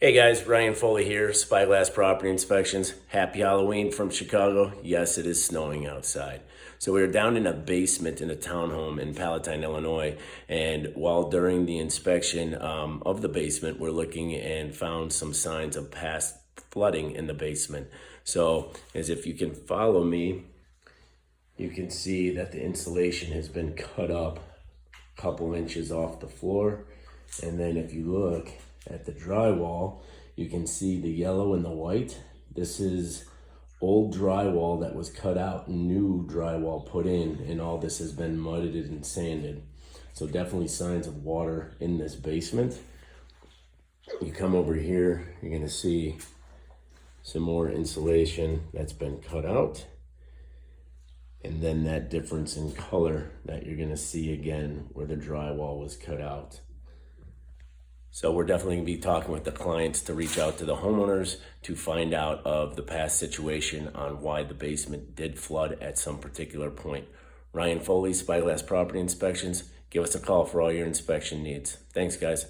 Hey guys, Ryan Foley here, Spyglass Property Inspections. Happy Halloween from Chicago. Yes, it is snowing outside. So we were down in a basement in a townhome in Palatine, Illinois, and while during the inspection of the basement, we're looking and found some signs of past flooding in the basement. So as if you can follow me, you can see that the insulation has been cut up a couple inches off the floor. And then if you look at the drywall, you can see the yellow and the white. This is old drywall that was cut out, new drywall put in, and all this has been mudded and sanded. So definitely signs of water in this basement. You come over here, you're gonna see some more insulation that's been cut out. And then that difference in color that you're gonna see again where the drywall was cut out. So we're definitely gonna be talking with the clients to reach out to the homeowners to find out of the past situation on why the basement did flood at some particular point. Ryan Foley, Spyglass Property Inspections. Give us a call for all your inspection needs. Thanks, guys.